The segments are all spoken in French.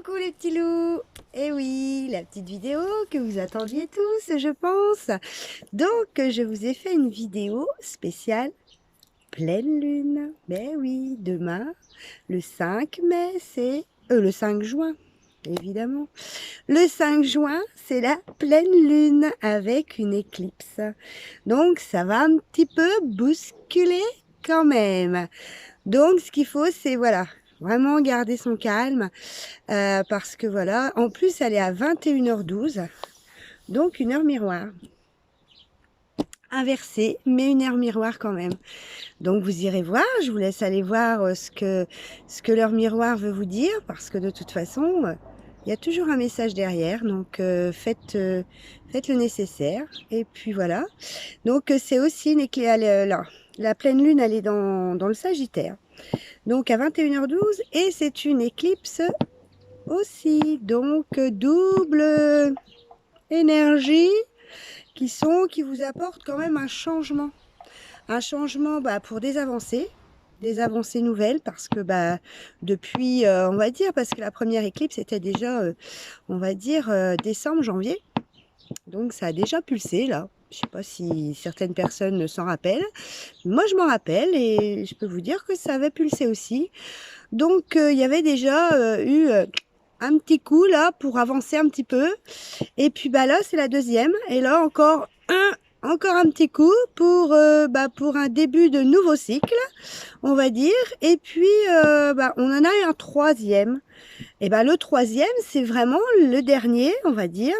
Coucou les petits loups. Eh oui, la petite vidéo que vous attendiez tous, je pense. Donc, je vous ai fait une vidéo spéciale pleine lune. Ben oui, demain, le 5 mai, c'est... le 5 juin, évidemment. Le 5 juin, c'est la pleine lune avec une éclipse. Donc, ça va un petit peu bousculer quand même. Donc, ce qu'il faut, c'est, voilà, vraiment garder son calme. Parce que voilà, en plus elle est à 21h12, donc une heure miroir. Inversée, mais une heure miroir quand même. Donc vous irez voir, je vous laisse aller voir ce que l'heure miroir veut vous dire, parce que de toute façon, il y a toujours un message derrière, donc faites le nécessaire. Et puis voilà. Donc c'est aussi une la pleine lune, elle est dans le Sagittaire. Donc à 21h12, et c'est une éclipse aussi, donc double énergie qui vous apporte quand même un changement pour des avancées nouvelles, parce que depuis on va dire, parce que la première éclipse était déjà on va dire décembre janvier, donc ça a déjà pulsé là. Je sais pas si certaines personnes s'en rappellent, moi je m'en rappelle et je peux vous dire que ça avait pulsé aussi. Donc il y avait déjà eu un petit coup là pour avancer un petit peu, et puis là c'est la deuxième, et là encore un petit coup pour un début de nouveau cycle, on va dire. Et puis on en a un troisième, et le troisième c'est vraiment le dernier, on va dire.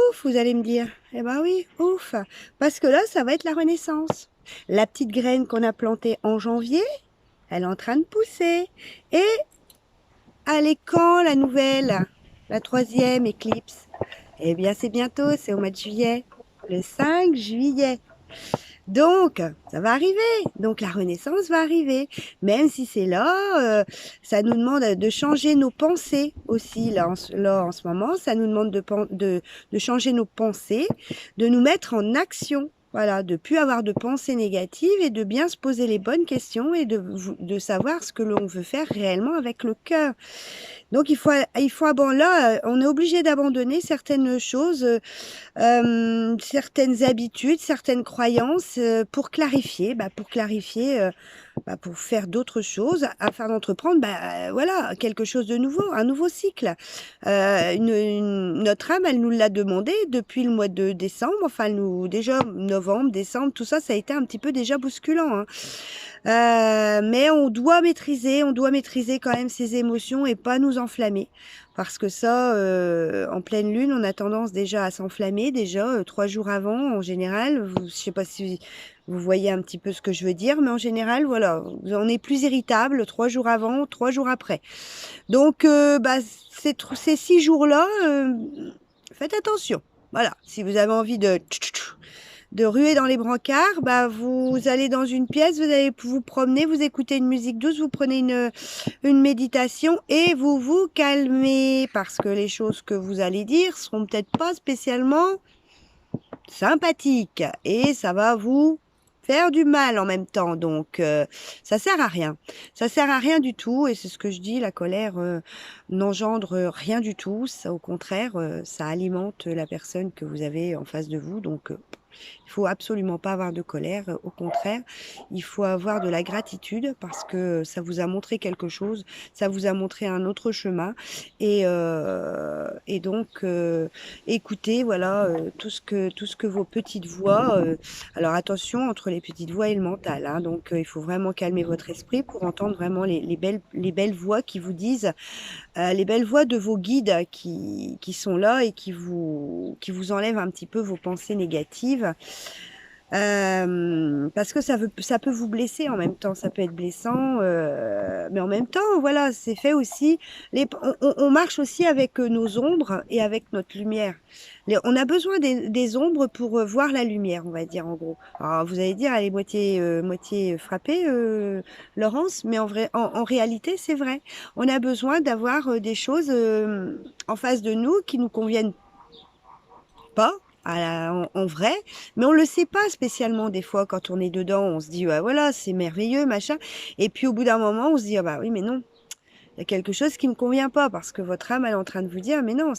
Ouf, vous allez me dire, eh ben oui, ouf, parce que là ça va être la renaissance. La petite graine qu'on a plantée en janvier, elle est en train de pousser. Et allez, quand la nouvelle, la troisième éclipse? Eh bien, c'est bientôt, c'est au mois de juillet, le 5 juillet. Donc, ça va arriver. Donc, la renaissance va arriver. Même si c'est là, ça nous demande de changer nos pensées aussi. Là, en ce moment, ça nous demande de changer nos pensées, de nous mettre en action. Voilà, de plus avoir de pensées négatives et de bien se poser les bonnes questions et de savoir ce que l'on veut faire réellement avec le cœur. Donc là, on est obligé d'abandonner certaines choses, certaines habitudes, certaines croyances, pour faire d'autres choses, afin d'entreprendre, voilà, quelque chose de nouveau, un nouveau cycle. Notre âme, elle nous l'a demandé depuis le mois de décembre, enfin, déjà novembre, décembre, tout ça, ça a été un petit peu déjà bousculant, hein. Mais on doit maîtriser quand même ses émotions et pas nous enflammer. Parce que ça, en pleine lune, on a tendance déjà à s'enflammer, déjà 3 jours avant, en général. Je sais pas si vous voyez un petit peu ce que je veux dire, mais en général, voilà, on est plus irritable 3 jours avant, 3 jours après. Donc, ces 6 jours-là, faites attention. Voilà, si vous avez envie de ruer dans les brancards, vous allez dans une pièce, vous allez vous promener, vous écoutez une musique douce, vous prenez une méditation et vous vous calmez, parce que les choses que vous allez dire seront peut-être pas spécialement sympathiques et ça va vous faire du mal en même temps. Donc ça sert à rien, ça sert à rien du tout. Et c'est ce que je dis, la colère n'engendre rien du tout. Ça, au contraire, ça alimente la personne que vous avez en face de vous. Donc il faut absolument pas avoir de colère. Au contraire, il faut avoir de la gratitude, parce que ça vous a montré quelque chose, ça vous a montré un autre chemin. Et donc, écoutez, voilà, tout ce que vos petites voix. Alors attention entre les petites voix et le mental, hein. Donc, il faut vraiment calmer votre esprit pour entendre vraiment les belles voix qui vous disent, les belles voix de vos guides qui sont là et qui vous enlèvent un petit peu vos pensées négatives. Parce que ça peut vous blesser en même temps, ça peut être blessant, mais en même temps, voilà, c'est fait aussi. On marche aussi avec nos ombres et avec notre lumière. On a besoin des ombres pour voir la lumière, on va dire, en gros. Alors, vous allez dire, elle est moitié frappée, Laurence, mais en réalité, c'est vrai. On a besoin d'avoir des choses en face de nous qui nous conviennent pas en vrai, mais on le sait pas spécialement. Des fois, quand on est dedans, on se dit, ouais, voilà, c'est merveilleux, machin, et puis au bout d'un moment, on se dit, ah bah oui, mais non, Il y a quelque chose qui me convient pas parce que votre âme, elle est en train de vous dire, mais non,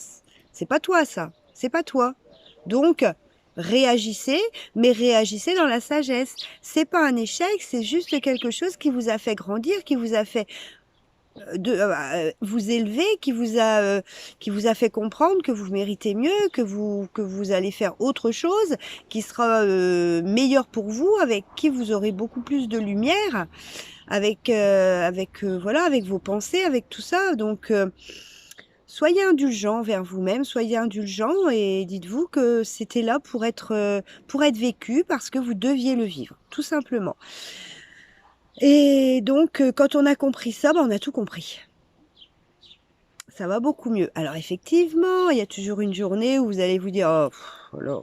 c'est pas toi ça, c'est pas toi. Donc, réagissez, mais réagissez dans la sagesse. C'est pas un échec, c'est juste quelque chose qui vous a fait grandir, qui vous a fait vous élever, qui vous a fait comprendre que vous méritez mieux, que vous allez faire autre chose, qui sera meilleur pour vous, avec qui vous aurez beaucoup plus de lumière, voilà, avec vos pensées, avec tout ça. Donc soyez indulgent vers vous-même, soyez indulgent et dites-vous que c'était là pour être vécu parce que vous deviez le vivre, tout simplement. Et donc, quand on a compris ça, on a tout compris. Ça va beaucoup mieux. Alors effectivement, il y a toujours une journée où vous allez vous dire, oh, voilà,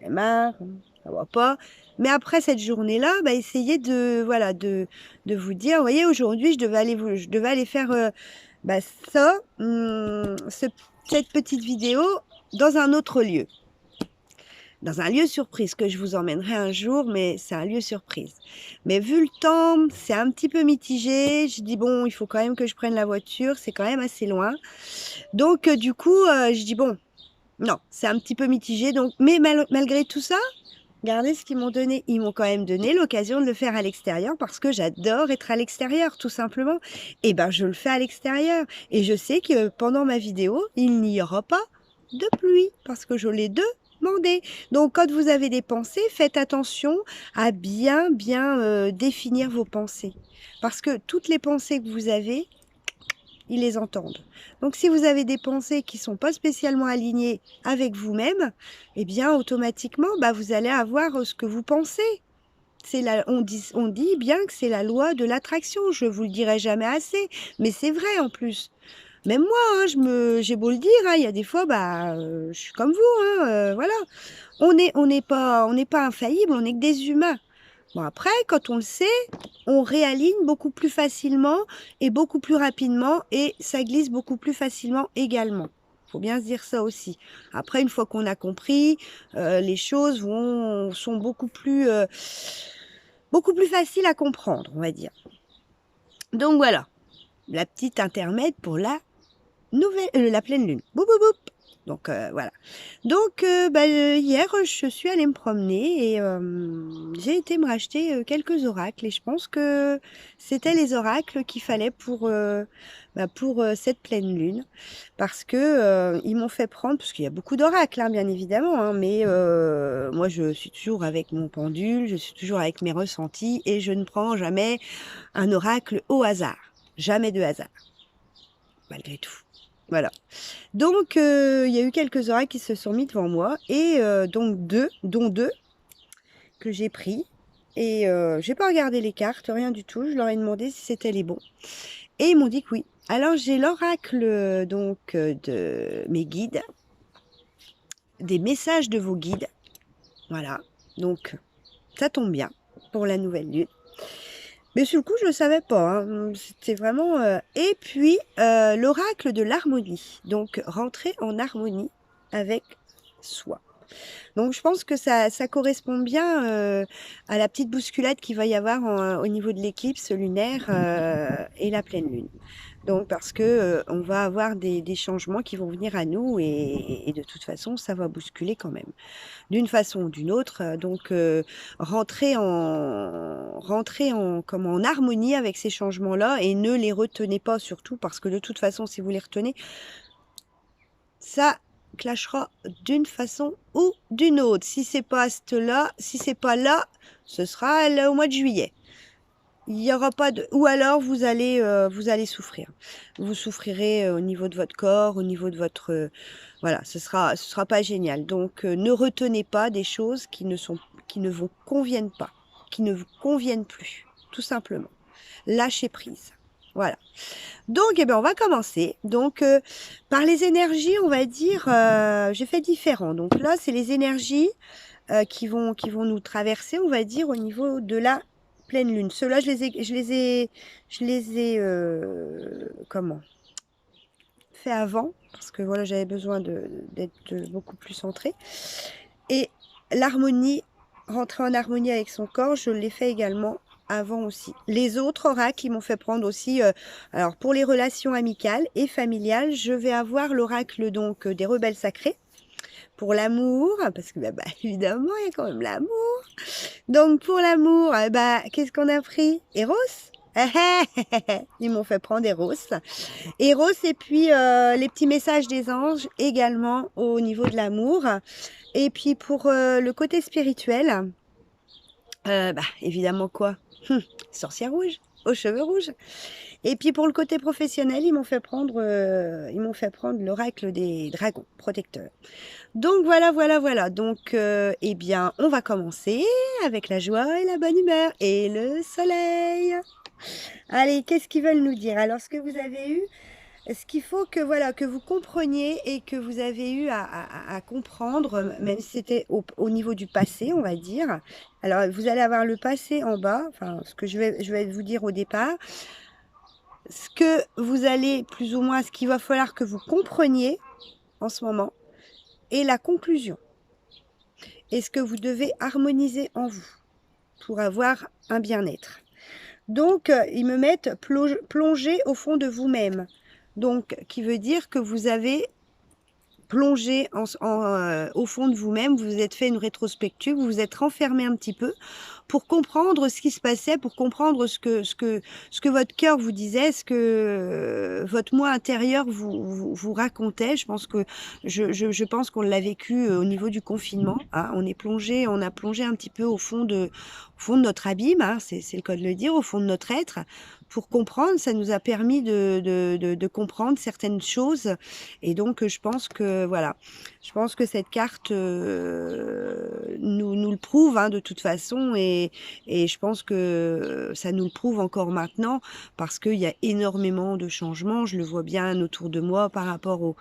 j'en ai marre, ça va pas. Mais après cette journée-là, essayez voilà, de vous dire, vous voyez, aujourd'hui, je devais aller faire ça, cette petite vidéo dans un autre lieu. Dans un lieu surprise que je vous emmènerai un jour, mais c'est un lieu surprise. Mais vu le temps, c'est un petit peu mitigé. Je dis bon, il faut quand même que je prenne la voiture, c'est quand même assez loin. Donc du coup, je dis bon, non, c'est un petit peu mitigé. Donc, mais malgré tout ça, regardez ce qu'ils m'ont donné. Ils m'ont quand même donné l'occasion de le faire à l'extérieur parce que j'adore être à l'extérieur, tout simplement. Et ben, je le fais à l'extérieur. Et je sais que pendant ma vidéo, il n'y aura pas de pluie parce que je l'ai demandé. Donc, quand vous avez des pensées, faites attention à bien définir vos pensées. Parce que toutes les pensées que vous avez, ils les entendent. Donc, si vous avez des pensées qui ne sont pas spécialement alignées avec vous-même, eh bien, automatiquement, vous allez avoir ce que vous pensez. On dit bien que c'est la loi de l'attraction. Je vous le dirai jamais assez, mais c'est vrai en plus. Même moi, j'ai beau le dire, il y a des fois, je suis comme vous, voilà. On n'est pas infaillible, on n'est que des humains. Bon, après, quand on le sait, on réaligne beaucoup plus facilement et beaucoup plus rapidement et ça glisse beaucoup plus facilement également. Il faut bien se dire ça aussi. Après, une fois qu'on a compris, les choses sont beaucoup plus faciles à comprendre, on va dire. Donc voilà, la petite intermède pour la pleine lune. Boum, boum, boum. Donc voilà. Donc hier, je suis allée me promener et j'ai été me racheter quelques oracles et je pense que c'était les oracles qu'il fallait pour cette pleine lune parce que ils m'ont fait prendre, parce qu'il y a beaucoup d'oracles bien évidemment, mais moi je suis toujours avec mon pendule, je suis toujours avec mes ressentis et je ne prends jamais un oracle au hasard. Jamais de hasard, malgré tout. Voilà. Donc, il y a eu quelques oracles qui se sont mis devant moi et dont deux que j'ai pris. Et j'ai pas regardé les cartes, rien du tout. Je leur ai demandé si c'était les bons. Et ils m'ont dit que oui. Alors, j'ai l'oracle de mes guides, des messages de vos guides. Voilà. Donc, ça tombe bien pour la nouvelle lune. Mais sur le coup, je ne le savais pas. C'était vraiment... Et puis, l'oracle de l'harmonie. Donc, rentrer en harmonie avec soi. Donc, je pense que ça correspond bien à la petite bousculade qu'il va y avoir au niveau de l'éclipse lunaire et la pleine lune. Donc, parce que on va avoir des changements qui vont venir à nous et de toute façon, ça va bousculer quand même d'une façon ou d'une autre. Donc, rentrer en harmonie avec ces changements-là et ne les retenez pas surtout parce que de toute façon, si vous les retenez, ça clashera d'une façon ou d'une autre. Si c'est pas là, si c'est pas là, ce sera au mois de juillet. Il n'y aura pas de... Ou alors vous allez souffrir. Vous souffrirez au niveau de votre corps, au niveau de votre... voilà, ce sera pas génial. Donc ne retenez pas des choses qui ne vous conviennent pas, qui ne vous conviennent plus, tout simplement. Lâchez prise. Voilà. Donc, on va commencer. Donc, par les énergies, on va dire, j'ai fait différent. Donc là, c'est les énergies qui vont nous traverser, on va dire, au niveau de la pleine lune. Ceux-là, je les ai comment fait avant parce que voilà, j'avais besoin d'être beaucoup plus centrée. Et l'harmonie, rentrer en harmonie avec son corps, je l'ai fait également avant aussi. Les autres oracles, ils m'ont fait prendre aussi, alors pour les relations amicales et familiales, je vais avoir l'oracle donc des rebelles sacrés. Pour l'amour, parce que évidemment, il y a quand même l'amour. Donc pour l'amour, qu'est-ce qu'on a pris? Eros? Ils m'ont fait prendre Eros. Eros et puis les petits messages des anges également au niveau de l'amour. Et puis pour le côté spirituel, évidemment quoi? Sorcière rouge, aux cheveux rouges. Et puis pour le côté professionnel, ils m'ont fait prendre l'oracle des dragons protecteurs. Donc voilà. Donc, eh bien, on va commencer avec la joie et la bonne humeur et le soleil. Allez, qu'est-ce qu'ils veulent nous dire? Alors, ce que vous avez eu, ce qu'il faut que, voilà, que vous compreniez et que vous avez eu à comprendre, même si c'était au niveau du passé, on va dire. Alors, vous allez avoir le passé en bas, enfin, ce que je vais vous dire au départ. Ce que vous allez, plus ou moins, ce qu'il va falloir que vous compreniez en ce moment, et la conclusion. Et ce que vous devez harmoniser en vous pour avoir un bien-être. Donc, ils me mettent plonger au fond de vous-même. Donc, qui veut dire que vous avez plongé au fond de vous-même, vous vous êtes fait une rétrospective, vous vous êtes renfermé un petit peu pour comprendre ce qui se passait, pour comprendre ce que votre cœur vous disait, ce que votre moi intérieur vous racontait. Je pense qu'on l'a vécu au niveau du confinement. Hein. On a plongé un petit peu au fond de notre abîme, hein, c'est le cas de le dire, au fond de notre être. Pour comprendre, ça nous a permis de comprendre certaines choses. Et donc, je pense que voilà, je pense que cette carte nous le prouve hein, de toute façon. Et je pense que ça nous le prouve encore maintenant parce qu'il y a énormément de changements. Je le vois bien autour de moi par rapport aux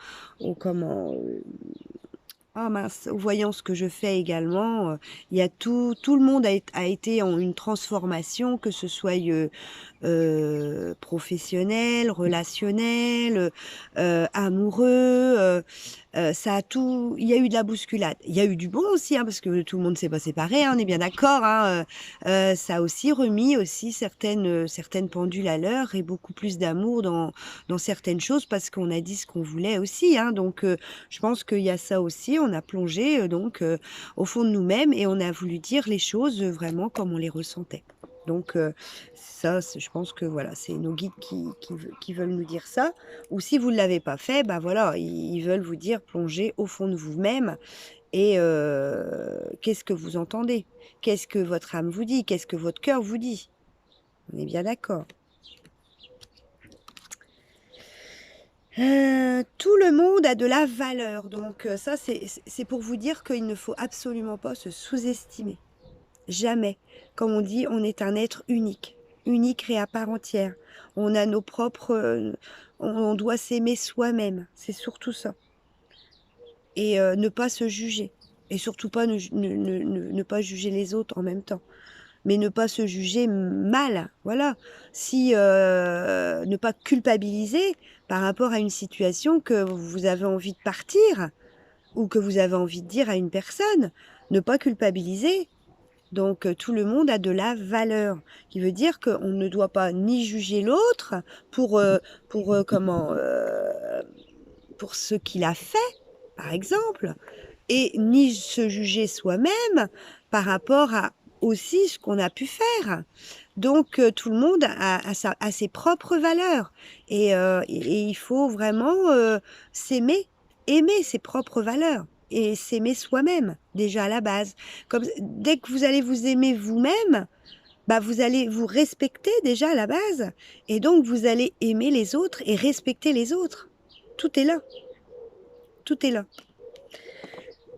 voyances que je fais également. Il y a tout le monde a été en une transformation, que ce soit professionnel, relationnel, amoureux, ça a tout. Il y a eu de la bousculade. Il y a eu du bon aussi, hein, parce que tout le monde s'est pas séparé, hein, on est bien d'accord. Hein, ça a aussi remis aussi certaines pendules à l'heure et beaucoup plus d'amour dans certaines choses parce qu'on a dit ce qu'on voulait aussi. Hein, donc, je pense qu'il y a ça aussi. On a plongé au fond de nous-mêmes et on a voulu dire les choses vraiment comme on les ressentait. Donc, ça, je pense que voilà, c'est nos guides qui veulent nous dire ça. Ou si vous ne l'avez pas fait, voilà, ils veulent vous dire plongez au fond de vous-même et qu'est-ce que vous entendez? Qu'est-ce que votre âme vous dit? Qu'est-ce que votre cœur vous dit? On est bien d'accord. Tout le monde a de la valeur. Donc ça, c'est pour vous dire qu'il ne faut absolument pas se sous-estimer. Jamais. Comme on dit, on est un être unique et à part entière. On a nos propres... on doit s'aimer soi-même. C'est surtout ça. Et ne pas se juger. Et surtout pas ne pas juger les autres en même temps. Mais ne pas se juger mal. Voilà. Si ne pas culpabiliser par rapport à une situation que vous avez envie de partir ou que vous avez envie de dire à une personne. Ne pas culpabiliser. Donc, tout le monde a de la valeur, qui veut dire qu'on ne doit pas ni juger l'autre pour ce qu'il a fait, par exemple, et ni se juger soi-même par rapport à aussi ce qu'on a pu faire. Donc, tout le monde a ses propres valeurs et il faut vraiment s'aimer, aimer ses propres valeurs. Et s'aimer soi-même, déjà à la base. Comme, dès que vous allez vous aimer vous-même, vous allez vous respecter déjà à la base. Et donc, vous allez aimer les autres et respecter les autres. Tout est là. Tout est là.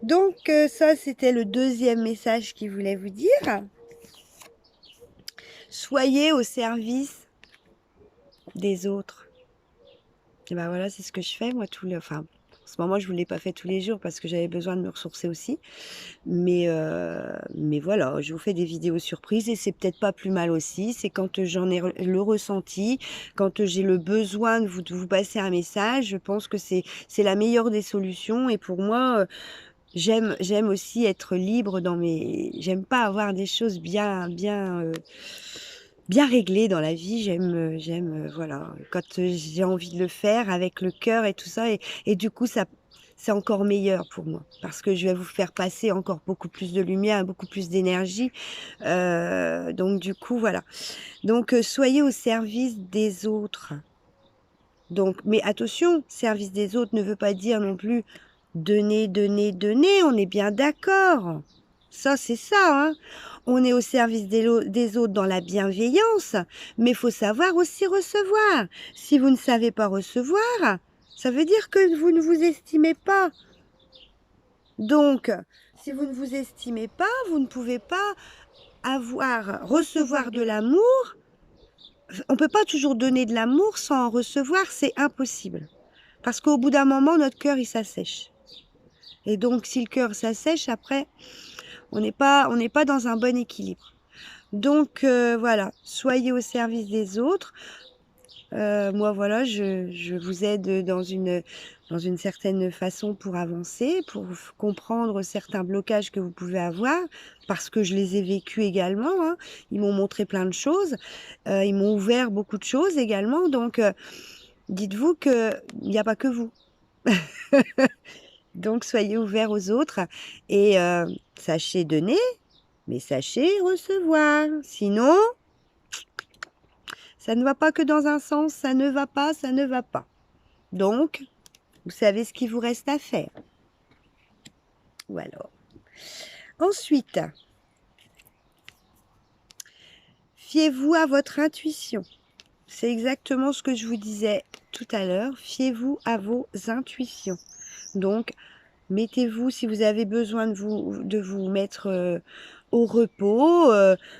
Donc, ça, c'était le deuxième message qu'il voulait vous dire. Soyez au service des autres. Et voilà, c'est ce que je fais, moi, en ce moment, je ne vous l'ai pas fait tous les jours parce que j'avais besoin de me ressourcer aussi. Mais voilà, je vous fais des vidéos surprises et c'est peut-être pas plus mal aussi. C'est quand j'en ai le ressenti, quand j'ai le besoin de vous passer un message. Je pense que c'est la meilleure des solutions. Et pour moi, j'aime aussi être libre dans mes... J'aime pas avoir des choses bien bien réglé dans la vie. Voilà, quand j'ai envie de le faire avec le cœur et tout ça, et du coup, ça, c'est encore meilleur pour moi parce que je vais vous faire passer encore beaucoup plus de lumière, beaucoup plus d'énergie. Donc du coup, voilà. Donc soyez au service des autres. Donc, mais attention, service des autres ne veut pas dire non plus donner, donner, donner. On est bien d'accord. Ça, c'est ça, hein. On est au service des autres dans la bienveillance, mais il faut savoir aussi recevoir. Si vous ne savez pas recevoir, ça veut dire que vous ne vous estimez pas. Donc, si vous ne vous estimez pas, vous ne pouvez pas recevoir de l'amour. On ne peut pas toujours donner de l'amour sans en recevoir, c'est impossible. Parce qu'au bout d'un moment, notre cœur, il s'assèche. Et donc, si le cœur s'assèche, après, on n'est pas dans un bon équilibre. Donc, voilà, soyez au service des autres. Moi, voilà, je vous aide dans une certaine façon pour avancer, pour comprendre certains blocages que vous pouvez avoir, parce que je les ai vécus également, hein. Ils m'ont montré plein de choses, ils m'ont ouvert beaucoup de choses également. Donc, dites-vous qu'il n'y a pas que vous. Donc, soyez ouverts aux autres et sachez donner, mais sachez recevoir. Sinon, ça ne va pas que dans un sens, ça ne va pas, ça ne va pas. Donc, vous savez ce qu'il vous reste à faire. Ou alors. Ensuite, fiez-vous à votre intuition. C'est exactement ce que je vous disais tout à l'heure. Fiez-vous à vos intuitions. Donc, mettez-vous, si vous avez besoin de vous mettre au repos,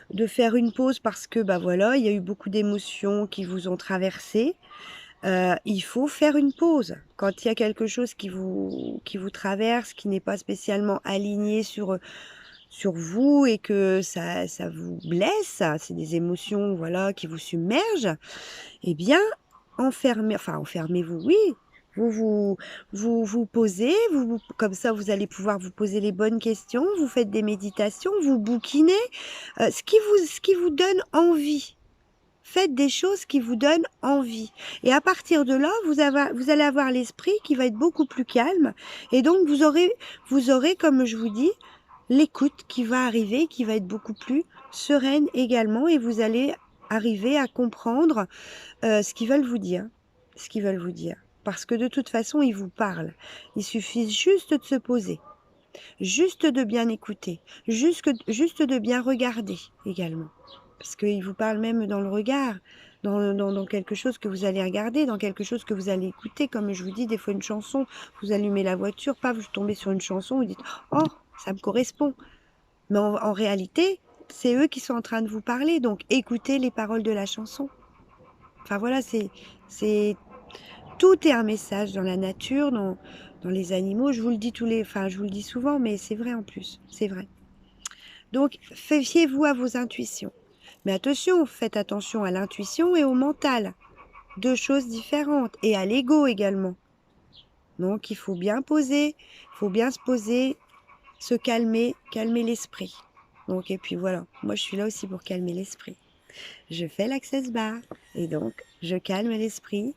de faire une pause parce que, bah voilà, il y a eu beaucoup d'émotions qui vous ont traversé. Il faut faire une pause. Quand il y a quelque chose qui vous traverse, qui n'est pas spécialement aligné sur vous et que ça vous blesse, c'est des émotions, voilà, qui vous submergent, eh bien, enfermez-vous, oui. Vous posez, comme ça vous allez pouvoir vous poser les bonnes questions, vous faites des méditations, vous bouquinez, ce qui vous donne envie. Faites des choses qui vous donnent envie. Et à partir de là, vous allez avoir l'esprit qui va être beaucoup plus calme. Et donc, vous aurez, comme je vous dis, l'écoute qui va arriver, qui va être beaucoup plus sereine également. Et vous allez arriver à comprendre ce qu'ils veulent vous dire. Ce qu'ils veulent vous dire. Parce que de toute façon, ils vous parlent. Il suffit juste de se poser. Juste de bien écouter. Juste de bien regarder également. Parce qu'il vous parle même dans le regard, dans quelque chose que vous allez regarder, dans quelque chose que vous allez écouter. Comme je vous dis, des fois une chanson, vous allumez la voiture, pas vous tombez sur une chanson, vous dites « Oh, ça me correspond ». Mais en réalité, c'est eux qui sont en train de vous parler, donc écoutez les paroles de la chanson. Enfin voilà, tout est un message dans la nature, dans les animaux. Je vous le dis je vous le dis souvent, mais c'est vrai en plus, c'est vrai. Donc, fiez-vous à vos intuitions. Mais attention, faites attention à l'intuition et au mental. Deux choses différentes. Et à l'ego également. Donc, il faut bien poser, il faut bien se poser, se calmer, calmer l'esprit. Donc, et puis voilà, moi je suis là aussi pour calmer l'esprit. Je fais l'access bar et donc je calme l'esprit,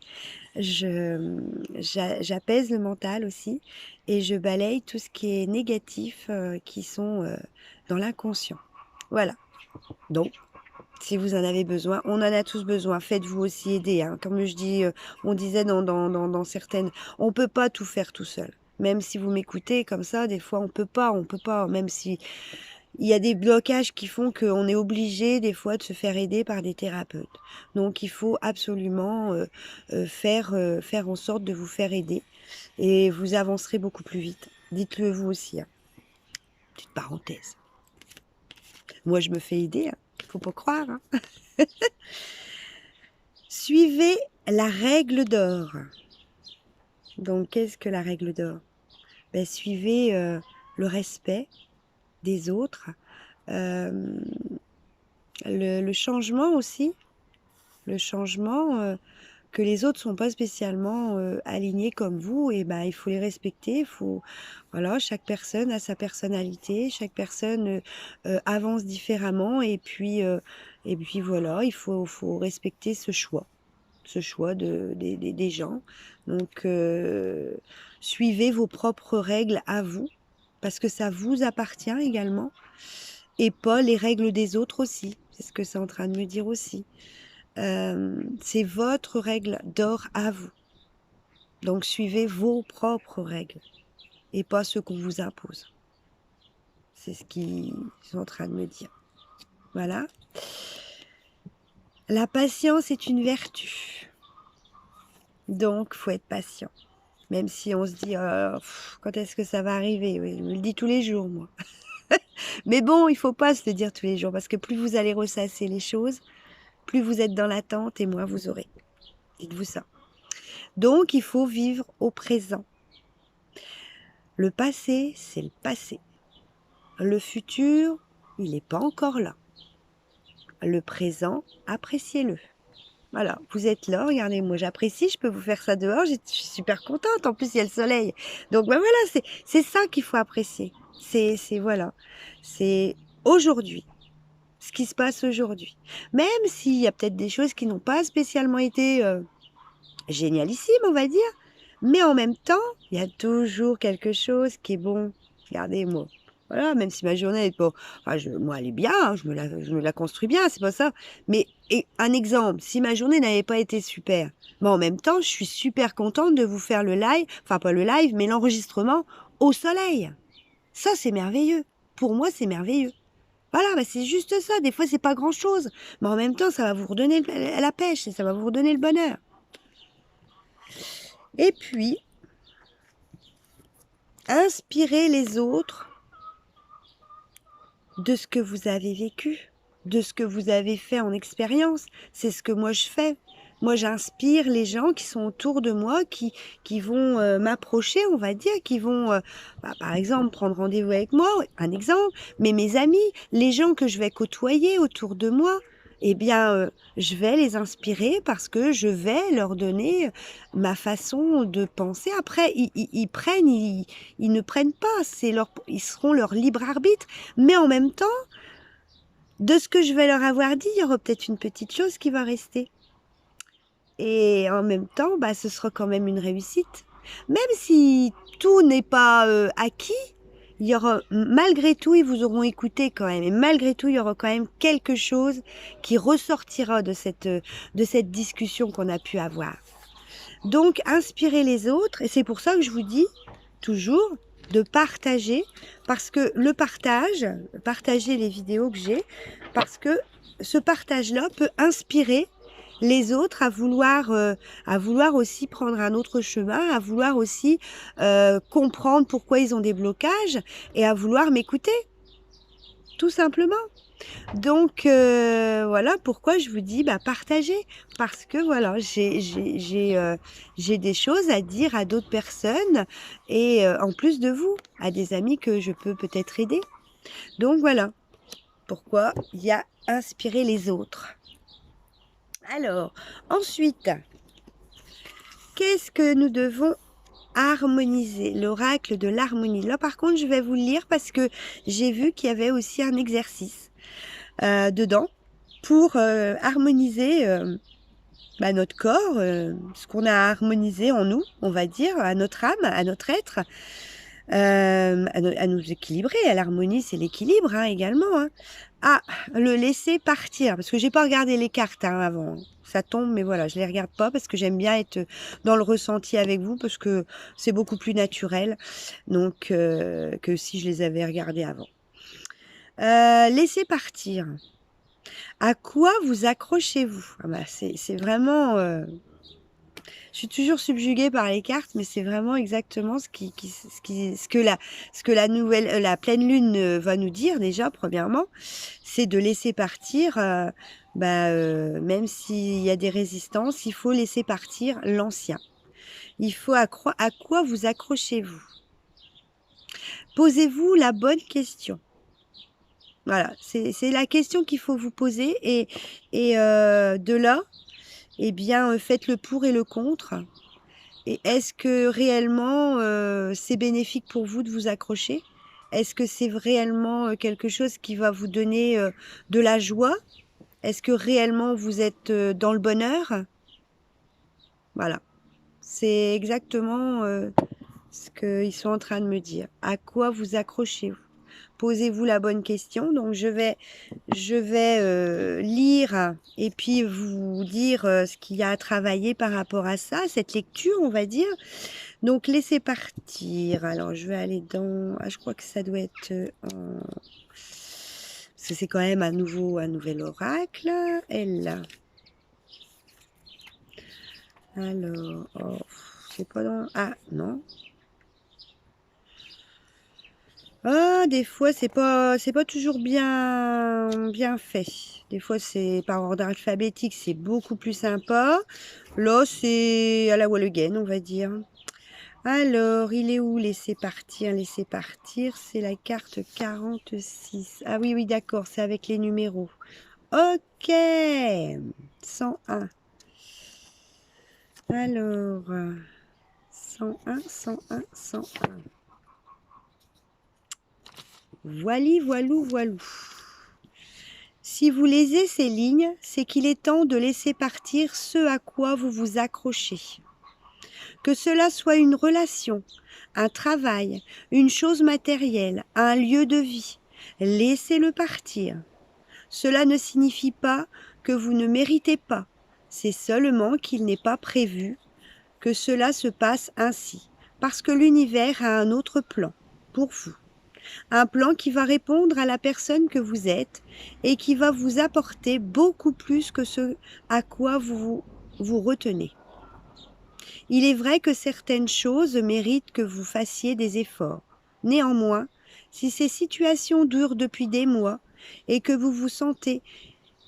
j'apaise le mental aussi et je balaye tout ce qui est négatif qui sont dans l'inconscient. Voilà. Donc, si vous en avez besoin, on en a tous besoin. Faites-vous aussi aider, hein. Comme je dis, on disait dans certaines, on peut pas tout faire tout seul. Même si vous m'écoutez comme ça, des fois on peut pas, même si il y a des blocages qui font qu'on est obligé des fois de se faire aider par des thérapeutes. Donc il faut absolument faire en sorte de vous faire aider et vous avancerez beaucoup plus vite. Dites-le vous aussi, hein. Petite parenthèse. Moi je me fais aider, hein. Faut pas croire, hein. Suivez la règle d'or. Donc qu'est-ce que la règle d'or? Ben, suivez le respect des autres, le changement aussi, le changement, que les autres sont pas spécialement alignés comme vous, et ben il faut les respecter. Il faut, voilà, chaque personne a sa personnalité, chaque personne avance différemment, et puis voilà, faut respecter ce choix des gens. Donc suivez vos propres règles à vous, parce que ça vous appartient également, et pas les règles des autres aussi. C'est ce que c'est en train de me dire aussi. C'est votre règle d'or à vous. Donc suivez vos propres règles et pas ceux qu'on vous impose. C'est ce qu'ils sont en train de me dire. Voilà. La patience est une vertu. Donc faut être patient. Même si on se dit quand est-ce que ça va arriver? Oui, je me le dis tous les jours, moi. Mais bon, il faut pas se le dire tous les jours, parce que plus vous allez ressasser les choses, plus vous êtes dans l'attente et moins vous aurez. Dites-vous ça. Donc, il faut vivre au présent. Le passé, c'est le passé. Le futur, il n'est pas encore là. Le présent, appréciez-le. Voilà, vous êtes là, regardez, moi j'apprécie, je peux vous faire ça dehors, je suis super contente, en plus il y a le soleil. Donc ben voilà, c'est ça qu'il faut apprécier. Voilà, c'est aujourd'hui, ce qui se passe aujourd'hui. Même s'il y a peut-être des choses qui n'ont pas spécialement été génialissimes, on va dire, mais en même temps, il y a toujours quelque chose qui est bon. Regardez, moi, voilà, même si ma journée est pas... Enfin, moi, elle est bien, hein, je me la construis bien, c'est pas ça. Mais un exemple, si ma journée n'avait pas été super, mais en même temps, je suis super contente de vous faire le live, enfin pas le live, mais l'enregistrement au soleil. Ça, c'est merveilleux. Pour moi, c'est merveilleux. Voilà, bah c'est juste ça. Des fois, c'est pas grand-chose. Mais en même temps, ça va vous redonner la pêche et ça va vous redonner le bonheur. Et puis, inspirez les autres de ce que vous avez vécu, de ce que vous avez fait en expérience. C'est ce que moi je fais. Moi, j'inspire les gens qui sont autour de moi, qui vont m'approcher, on va dire, qui vont, par exemple, prendre rendez-vous avec moi, un exemple, mais mes amis, les gens que je vais côtoyer autour de moi, eh bien, je vais les inspirer parce que je vais leur donner ma façon de penser. Après, ils prennent, ils ne prennent pas, ils seront leur libre arbitre, mais en même temps, de ce que je vais leur avoir dit, il y aura peut-être une petite chose qui va rester. Et en même temps, bah, ce sera quand même une réussite. Même si tout n'est pas acquis, il y aura, malgré tout, ils vous auront écouté quand même. Et malgré tout, il y aura quand même quelque chose qui ressortira de cette discussion qu'on a pu avoir. Donc, inspirez les autres. Et c'est pour ça que je vous dis toujours de partager. Parce que partager les vidéos que j'ai, parce que ce partage-là peut inspirer les autres à vouloir aussi prendre un autre chemin, à vouloir aussi comprendre pourquoi ils ont des blocages et à vouloir m'écouter, tout simplement. Donc voilà pourquoi je vous dis partagez, parce que voilà, j'ai des choses à dire à d'autres personnes et en plus de vous, à des amis que je peux peut-être aider. Donc voilà pourquoi il y a inspirer les autres. Alors, ensuite, qu'est-ce que nous devons harmoniser? L'oracle de l'harmonie. Là, par contre, je vais vous le lire parce que j'ai vu qu'il y avait aussi un exercice dedans pour harmoniser notre corps, ce qu'on a harmonisé en nous, on va dire, à notre âme, à notre être, à nous équilibrer. À l'harmonie, c'est l'équilibre également. Ah, le laisser partir, parce que j'ai pas regardé les cartes avant. Ça tombe, mais voilà, je les regarde pas parce que j'aime bien être dans le ressenti avec vous, parce que c'est beaucoup plus naturel, donc que si je les avais regardées avant. Laissez partir. À quoi vous accrochez-vous? C'est vraiment... je suis toujours subjuguée par les cartes, mais c'est vraiment exactement ce que la pleine lune va nous dire déjà, premièrement, c'est de laisser partir, même s'il y a des résistances, il faut laisser partir l'ancien. Il faut à quoi vous accrochez-vous? Posez-vous la bonne question. Voilà, c'est la question qu'il faut vous poser et de là, eh bien, faites le pour et le contre. Et est-ce que réellement, c'est bénéfique pour vous de vous accrocher? Est-ce que c'est réellement, quelque chose qui va vous donner, de la joie? Est-ce que réellement vous êtes, dans le bonheur? Voilà, c'est exactement, ce qu'ils sont en train de me dire. À quoi vous accrochez-vous? Posez-vous la bonne question. Donc je vais lire et puis vous dire, ce qu'il y a à travailler par rapport à ça, cette lecture, on va dire. Donc laissez partir. Alors je vais aller dans... Ah, je crois que ça doit être... Parce que c'est quand même un nouvel oracle. Elle. Alors... Oh, c'est pas dans... Ah, non. Ah, des fois, c'est pas toujours bien fait. Des fois, c'est par ordre alphabétique, c'est beaucoup plus sympa. Là, c'est à la wall again, on va dire. Alors, il est où laisser partir? Laisser partir, c'est la carte 46. Ah oui, oui, d'accord, c'est avec les numéros. Ok, 101. Alors, 101, 101, 101. Voili, voilou, voilou. Si vous lisez ces lignes, c'est qu'il est temps de laisser partir ce à quoi vous vous accrochez. Que cela soit une relation, un travail, une chose matérielle, un lieu de vie, laissez-le partir. Cela ne signifie pas que vous ne méritez pas, c'est seulement qu'il n'est pas prévu que cela se passe ainsi, parce que l'univers a un autre plan pour vous. Un plan qui va répondre à la personne que vous êtes et qui va vous apporter beaucoup plus que ce à quoi vous retenez. Il est vrai que certaines choses méritent que vous fassiez des efforts. Néanmoins, si ces situations durent depuis des mois et que vous vous sentez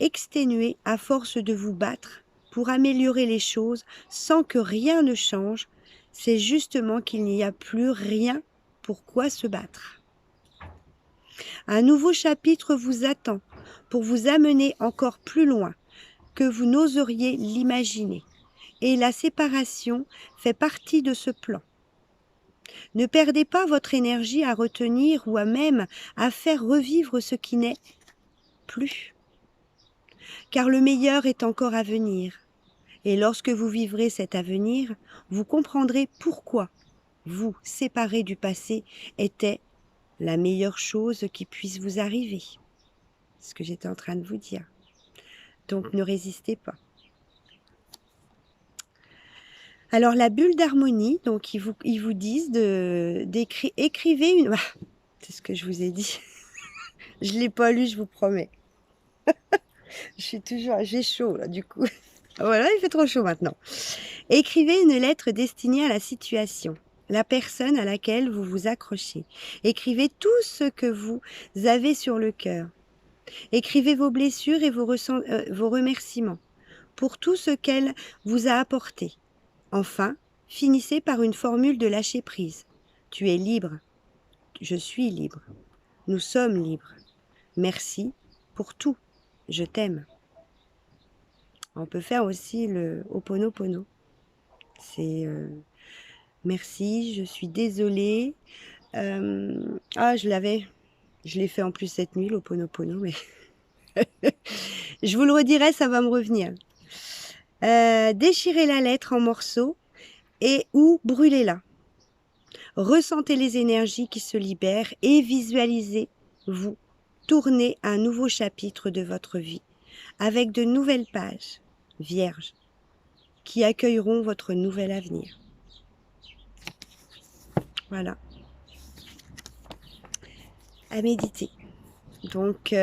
exténué à force de vous battre pour améliorer les choses sans que rien ne change, c'est justement qu'il n'y a plus rien pour quoi se battre. Un nouveau chapitre vous attend pour vous amener encore plus loin que vous n'oseriez l'imaginer. Et la séparation fait partie de ce plan. Ne perdez pas votre énergie à retenir ou à même à faire revivre ce qui n'est plus. Car le meilleur est encore à venir. Et lorsque vous vivrez cet avenir, vous comprendrez pourquoi vous séparer du passé était la meilleure chose qui puisse vous arriver. Ce que j'étais en train de vous dire. Donc ne résistez pas. Alors la bulle d'harmonie, donc ils vous disent écrivez une... Ah, c'est ce que je vous ai dit. Je ne l'ai pas lu, je vous promets. J'ai chaud là du coup. Voilà, il fait trop chaud maintenant. Écrivez une lettre destinée à la situation, la personne à laquelle vous vous accrochez. Écrivez tout ce que vous avez sur le cœur. Écrivez vos blessures et vos remerciements pour tout ce qu'elle vous a apporté. Enfin, finissez par une formule de lâcher prise. Tu es libre. Je suis libre. Nous sommes libres. Merci pour tout. Je t'aime. On peut faire aussi le Ho'oponopono. C'est merci, je suis désolée. Ah, je l'ai fait en plus cette nuit, l'Ho'oponopono, mais je vous le redirai, ça va me revenir. Déchirez la lettre en morceaux et ou brûlez-la. Ressentez les énergies qui se libèrent et visualisez-vous tourner un nouveau chapitre de votre vie avec de nouvelles pages vierges qui accueilleront votre nouvel avenir. Voilà. À méditer. Donc,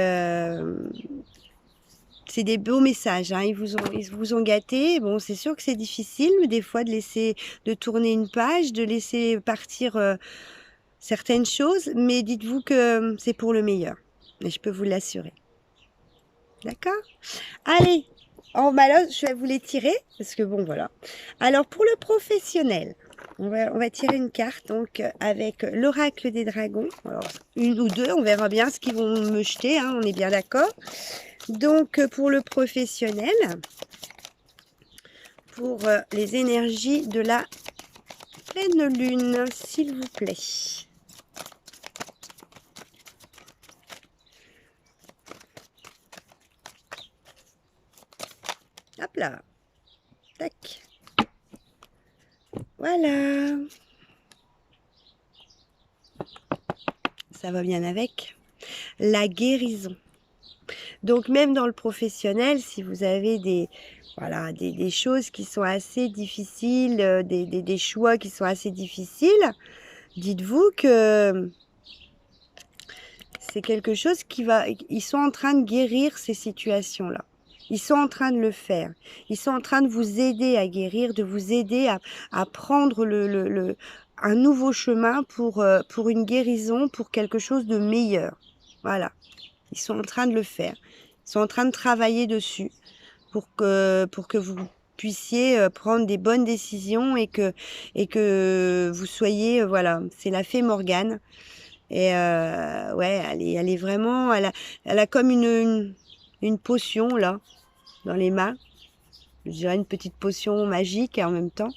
c'est des beaux messages, hein. Ils vous ont gâté. Bon, c'est sûr que c'est difficile, mais des fois, de tourner une page, de laisser partir certaines choses, mais dites-vous que c'est pour le meilleur. Et je peux vous l'assurer. D'accord? Allez, bah là, je vais vous les tirer, parce que bon, voilà. Alors, pour le professionnel, on va tirer une carte, donc, avec l'oracle des dragons. Alors, une ou deux, on verra bien ce qu'ils vont me jeter, hein, on est bien d'accord. Donc, pour le professionnel, pour les énergies de la pleine lune, s'il vous plaît. Hop là. Tac. Voilà. Ça va bien avec. La guérison. Donc même dans le professionnel, si vous avez des, voilà, des choses qui sont assez difficiles, des choix qui sont assez difficiles, dites-vous que c'est quelque chose qui va... Ils sont en train de guérir ces situations-là. Ils sont en train de le faire. Ils sont en train de vous aider à guérir, de vous aider à prendre un nouveau chemin pour une guérison, pour quelque chose de meilleur. Voilà. Ils sont en train de le faire. Ils sont en train de travailler dessus pour que vous puissiez prendre des bonnes décisions et que vous soyez, voilà, c'est la fée Morgane. Et ouais, elle est vraiment, elle a comme une potion là, dans les mains. Je dirais une petite potion magique en même temps.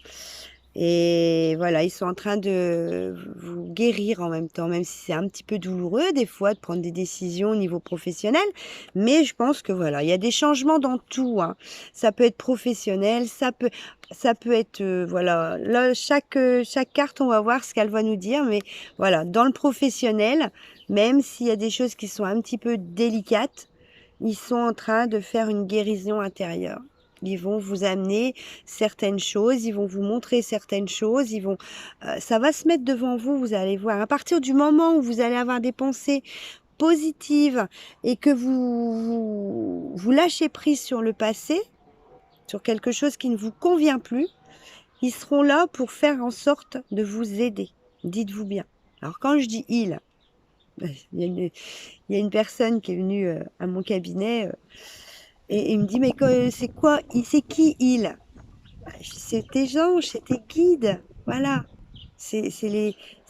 Et voilà, ils sont en train de vous guérir en même temps, même si c'est un petit peu douloureux des fois de prendre des décisions au niveau professionnel. Mais je pense que voilà, il y a des changements dans tout, hein. Ça peut être professionnel, ça peut être, voilà, là, chaque carte, on va voir ce qu'elle va nous dire. Mais voilà, dans le professionnel, même s'il y a des choses qui sont un petit peu délicates, ils sont en train de faire une guérison intérieure. Ils vont vous amener certaines choses, ils vont vous montrer certaines choses, ça va se mettre devant vous, vous allez voir. À partir du moment où vous allez avoir des pensées positives et que vous lâchez prise sur le passé, sur quelque chose qui ne vous convient plus, ils seront là pour faire en sorte de vous aider. Dites-vous bien. Alors quand je dis il y a une personne qui est venue à mon cabinet et il me dit, mais c'est quoi, c'est qui il? C'est tes anges, c'est tes guides, voilà. C'est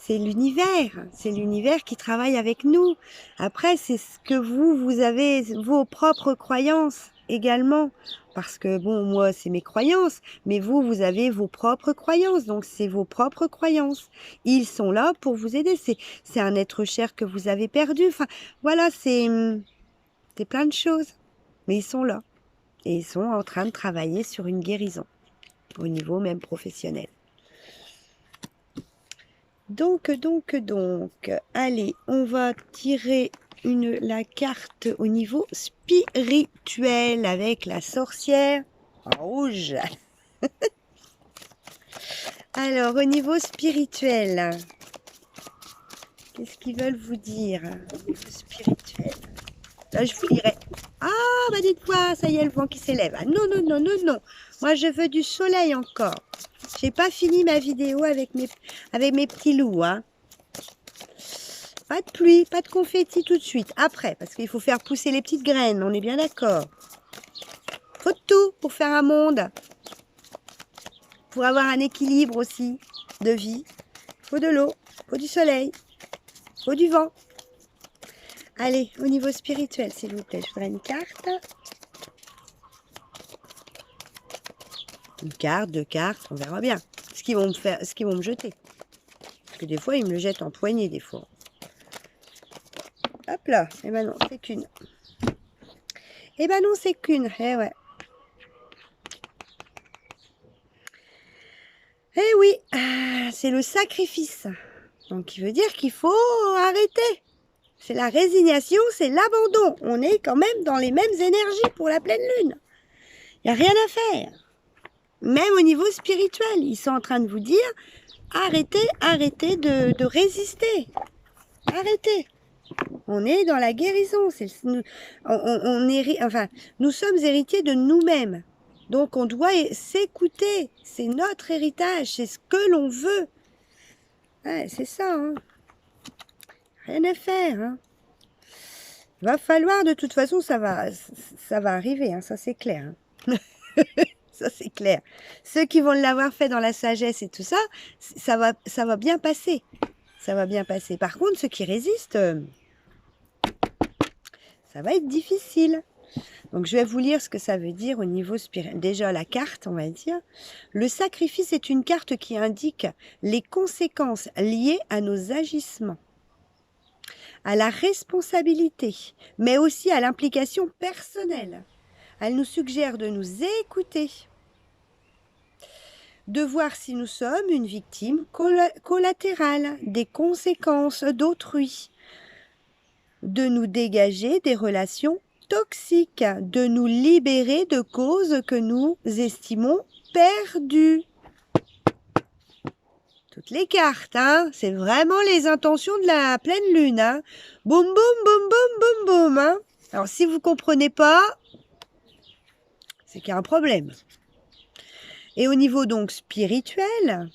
l'univers qui travaille avec nous. Après, c'est ce que vous avez, vos propres croyances également. Parce que, bon, moi, c'est mes croyances, mais vous avez vos propres croyances. Donc, c'est vos propres croyances. Ils sont là pour vous aider. C'est un être cher que vous avez perdu. Enfin, voilà, c'est plein de choses. Mais ils sont là. Et ils sont en train de travailler sur une guérison. Au niveau même professionnel. Donc, allez, on va tirer la carte au niveau spirituel avec la sorcière rouge. Alors, au niveau spirituel, qu'est-ce qu'ils veulent vous dire au niveau spirituel? Là, je vous dirais, ah, bah dites-moi, ça y est, le vent qui s'élève. Ah, non, non, non, non, non. Moi, je veux du soleil encore. J'ai pas fini ma vidéo avec mes petits loups, hein. Pas de pluie, pas de confetti tout de suite. Après, parce qu'il faut faire pousser les petites graines, on est bien d'accord. Faut de tout pour faire un monde. Pour avoir un équilibre aussi de vie. Faut de l'eau, faut du soleil, faut du vent. Allez, au niveau spirituel, s'il vous plaît, je voudrais une carte. Une carte, deux cartes, on verra bien. Ce qu'ils vont me jeter. Parce que des fois, ils me le jettent en poignée, des fois. Hop là, eh ben non, c'est qu'une. Eh ben non, c'est qu'une, eh ouais. Eh oui, c'est le sacrifice. Donc, il veut dire qu'il faut arrêter. C'est la résignation, c'est l'abandon. On est quand même dans les mêmes énergies pour la pleine lune. Il n'y a rien à faire. Même au niveau spirituel, ils sont en train de vous dire, arrêtez de résister. Arrêtez. On est dans la guérison. Nous sommes héritiers de nous-mêmes. Donc on doit s'écouter. C'est notre héritage, c'est ce que l'on veut. Ouais, c'est ça, hein. Rien à faire, hein. Va falloir, de toute façon, ça va arriver, hein, ça c'est clair. Hein. Ça c'est clair. Ceux qui vont l'avoir fait dans la sagesse et tout ça, ça va bien passer. Ça va bien passer. Par contre, ceux qui résistent, ça va être difficile. Donc je vais vous lire ce que ça veut dire au niveau spirituel. Déjà la carte, on va dire. Le sacrifice est une carte qui indique les conséquences liées à nos agissements, à la responsabilité, mais aussi à l'implication personnelle. Elle nous suggère de nous écouter, de voir si nous sommes une victime collatérale des conséquences d'autrui, de nous dégager des relations toxiques, de nous libérer de causes que nous estimons perdues. Toutes les cartes, hein, c'est vraiment les intentions de la pleine lune. Hein. Boum, boum, boum, boum, boum, boum. Hein. Alors, si vous ne comprenez pas, c'est qu'il y a un problème. Et au niveau donc spirituel,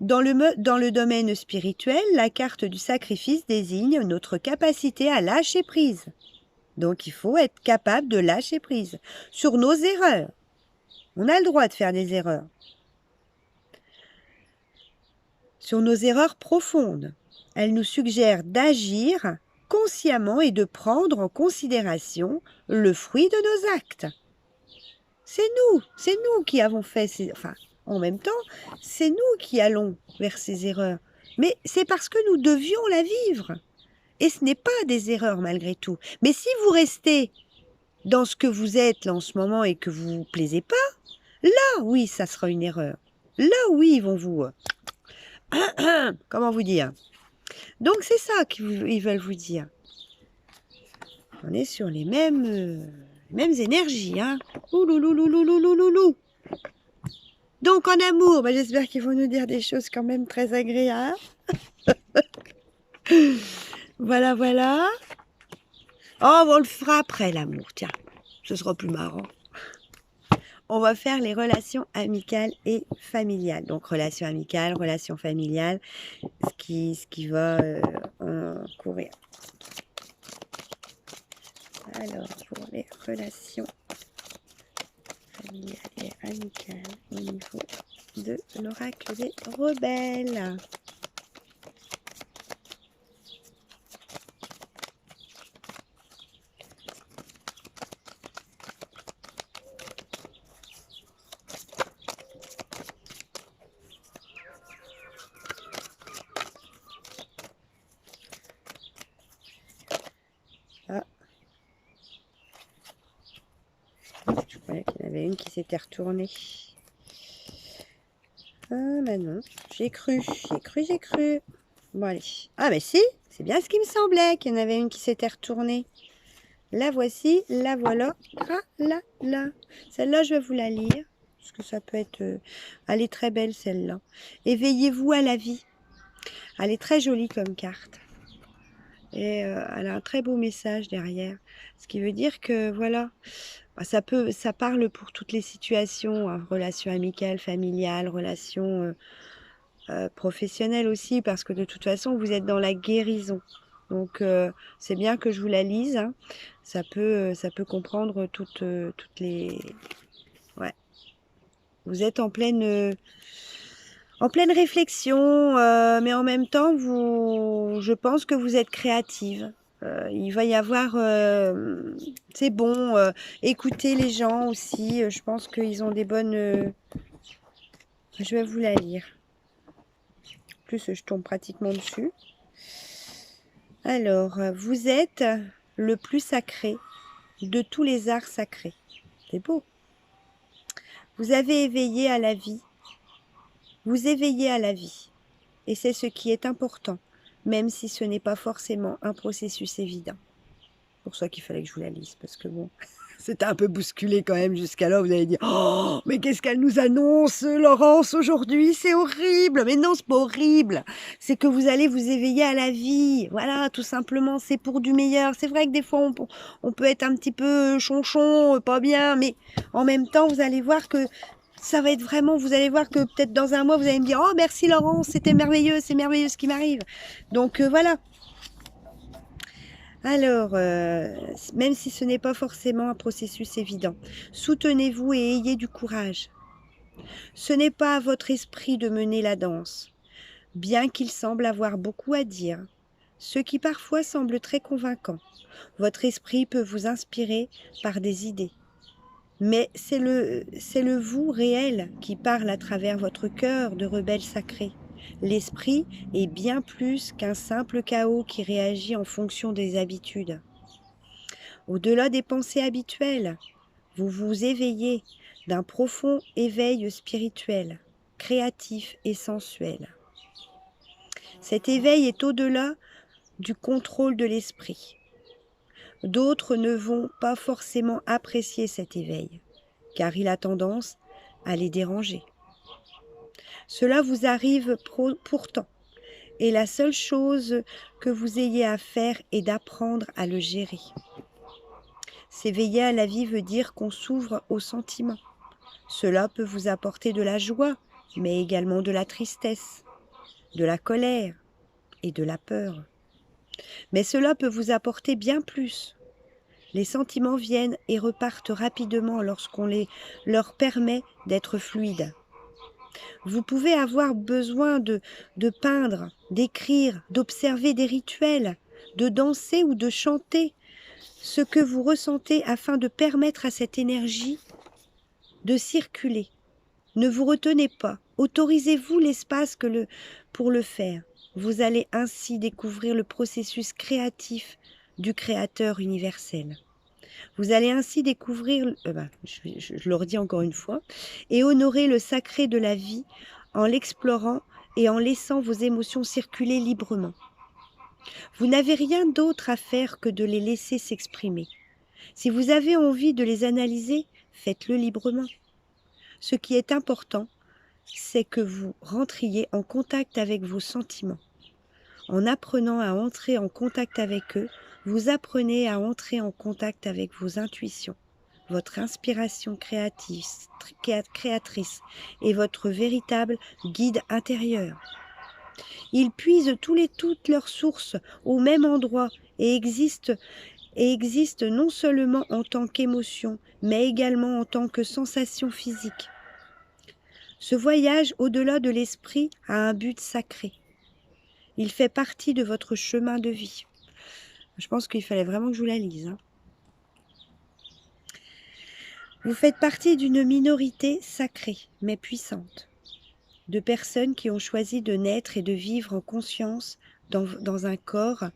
dans le domaine spirituel, la carte du sacrifice désigne notre capacité à lâcher prise. Donc, il faut être capable de lâcher prise sur nos erreurs. On a le droit de faire des erreurs. Sur nos erreurs profondes. Elle nous suggère d'agir consciemment et de prendre en considération le fruit de nos actes. C'est nous qui avons fait ces... Enfin, en même temps, c'est nous qui allons vers ces erreurs. Mais c'est parce que nous devions la vivre. Et ce n'est pas des erreurs malgré tout. Mais si vous restez dans ce que vous êtes là en ce moment et que vous ne vous plaisez pas, là, oui, ça sera une erreur. Là, oui, ils vont vous... comment vous dire? Donc, c'est ça qu'ils veulent vous dire. On est sur les mêmes énergies. Hein. Oulouloulouloulouloulou. Donc, en amour, bah, j'espère qu'ils vont nous dire des choses quand même très agréables. Voilà, voilà. Oh, on le fera après, l'amour. Tiens, ce sera plus marrant. On va faire les relations amicales et familiales. Donc, relations amicales, relations familiales, ce qui va courir. Alors, pour les relations familiales et amicales au niveau de l'oracle des rebelles. Ah. Je croyais qu'il y en avait une qui s'était retournée. Ah bah non, j'ai cru. Bon allez. Ah mais si, c'est bien ce qui me semblait qu'il y en avait une qui s'était retournée. La voici, la voilà. Ah là là. Celle-là, je vais vous la lire. Parce que ça peut être... elle est très belle celle-là. Éveillez-vous à la vie. Elle est très jolie comme carte. Et elle a un très beau message derrière. Ce qui veut dire que voilà, ça parle pour toutes les situations, hein, relations amicales, familiales, relations professionnelles aussi, parce que de toute façon, vous êtes dans la guérison. Donc, c'est bien que je vous la lise. Hein. Ça peut comprendre toutes les... Ouais. Vous êtes en pleine réflexion, mais en même temps, je pense que vous êtes créative. Il va y avoir... c'est bon, écoutez les gens aussi. Je pense qu'ils ont des bonnes... je vais vous la lire. En plus, je tombe pratiquement dessus. Alors, vous êtes le plus sacré de tous les arts sacrés. C'est beau. Vous avez éveillé à la vie. Vous éveillez à la vie. Et c'est ce qui est important, même si ce n'est pas forcément un processus évident. C'est pour ça qu'il fallait que je vous la lise, parce que bon, c'était un peu bousculé quand même jusqu'à là. Vous allez dire, oh, mais qu'est-ce qu'elle nous annonce, Laurence, aujourd'hui? C'est horrible. Mais non, c'est pas horrible. C'est que vous allez vous éveiller à la vie. Voilà, tout simplement, c'est pour du meilleur. C'est vrai que des fois, on peut être un petit peu chonchon, pas bien, mais en même temps, vous allez voir que ça va être vraiment, vous allez voir que peut-être dans un mois, vous allez me dire, oh, merci Laurence, c'était merveilleux, c'est merveilleux ce qui m'arrive. Donc, voilà. Alors, même si ce n'est pas forcément un processus évident, soutenez-vous et ayez du courage. Ce n'est pas à votre esprit de mener la danse, bien qu'il semble avoir beaucoup à dire. ce qui parfois semble très convaincant. Votre esprit peut vous inspirer par des idées. Mais c'est le vous réel qui parle à travers votre cœur de rebelle sacré. L'esprit est bien plus qu'un simple chaos qui réagit en fonction des habitudes. Au-delà des pensées habituelles, vous vous éveillez d'un profond éveil spirituel, créatif et sensuel. Cet éveil est au-delà du contrôle de l'esprit. D'autres ne vont pas forcément apprécier cet éveil, car il a tendance à les déranger. Cela vous arrive pourtant, et la seule chose que vous ayez à faire est d'apprendre à le gérer. S'éveiller à la vie veut dire qu'on s'ouvre aux sentiments. Cela peut vous apporter de la joie, mais également de la tristesse, de la colère et de la peur. Mais cela peut vous apporter bien plus. Les sentiments viennent et repartent rapidement lorsqu'on leur permet d'être fluides. Vous pouvez avoir besoin de peindre, d'écrire, d'observer des rituels, de danser ou de chanter ce que vous ressentez afin de permettre à cette énergie de circuler. Ne vous retenez pas, autorisez-vous l'espace pour le faire. Vous allez ainsi découvrir le processus créatif du Créateur universel. Vous allez ainsi découvrir, je le redis encore une fois, et honorer le sacré de la vie en l'explorant et en laissant vos émotions circuler librement. Vous n'avez rien d'autre à faire que de les laisser s'exprimer. Si vous avez envie de les analyser, faites-le librement. Ce qui est important, c'est que vous rentriez en contact avec vos sentiments. En apprenant à entrer en contact avec eux, vous apprenez à entrer en contact avec vos intuitions, votre inspiration créatrice et votre véritable guide intérieur. Ils puisent toutes leurs sources au même endroit et existent non seulement en tant qu'émotion, mais également en tant que sensation physique. Ce voyage au-delà de l'esprit a un but sacré. Il fait partie de votre chemin de vie. Je pense qu'il fallait vraiment que je vous la lise. Vous faites partie d'une minorité sacrée, mais puissante, de personnes qui ont choisi de naître et de vivre en conscience dans un corps.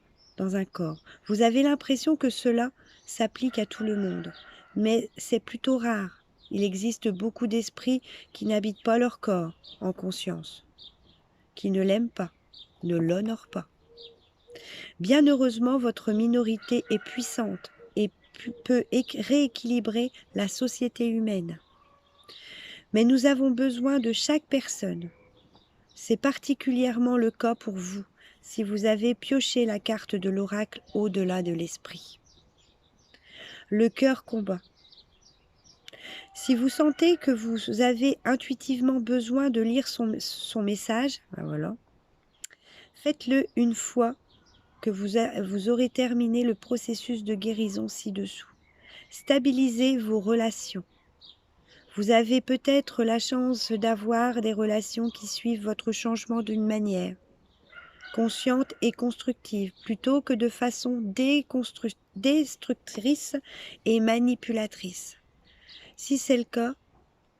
Vous avez l'impression que cela s'applique à tout le monde, mais c'est plutôt rare. Il existe beaucoup d'esprits qui n'habitent pas leur corps en conscience, qui ne l'aiment pas, ne l'honorent pas. Bien heureusement, votre minorité est puissante et peut rééquilibrer la société humaine. Mais nous avons besoin de chaque personne. C'est particulièrement le cas pour vous, si vous avez pioché la carte de l'oracle au-delà de l'esprit. Le cœur combat. Si vous sentez que vous avez intuitivement besoin de lire son message, voilà, faites-le une fois que vous aurez terminé le processus de guérison ci-dessous. Stabilisez vos relations. Vous avez peut-être la chance d'avoir des relations qui suivent votre changement d'une manière consciente et constructive, plutôt que de façon destructrice et manipulatrice. Si c'est le cas,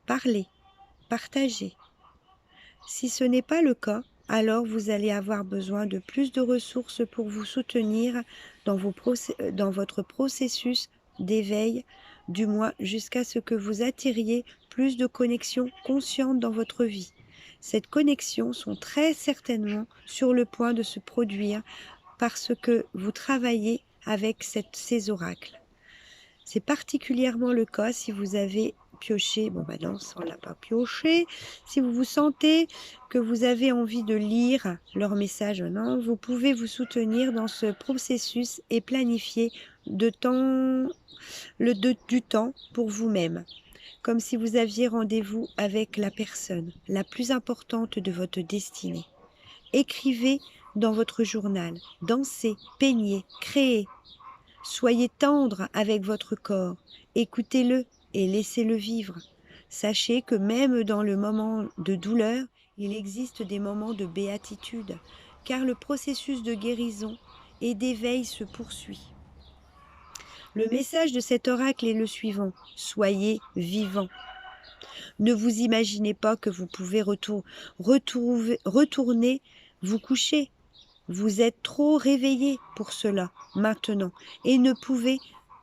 parlez, partagez. Si ce n'est pas le cas, alors vous allez avoir besoin de plus de ressources pour vous soutenir dans votre processus d'éveil, du moins jusqu'à ce que vous attiriez plus de connexions conscientes dans votre vie. Ces connexions sont très certainement sur le point de se produire parce que vous travaillez avec ces oracles. C'est particulièrement le cas si vous avez pioché, bon ben non, on ne l'a pas pioché, si vous vous sentez que vous avez envie de lire leur message, non, vous pouvez vous soutenir dans ce processus et planifier du temps pour vous-même, comme si vous aviez rendez-vous avec la personne la plus importante de votre destinée. Écrivez dans votre journal, dansez, peignez, créez. Soyez tendre avec votre corps, écoutez-le et laissez-le vivre. Sachez que même dans le moment de douleur, il existe des moments de béatitude car le processus de guérison et d'éveil se poursuit. Le message de cet oracle est le suivant: soyez vivants. Ne vous imaginez pas que vous pouvez retourner vous coucher. Vous êtes trop réveillé pour cela maintenant et ne pouvez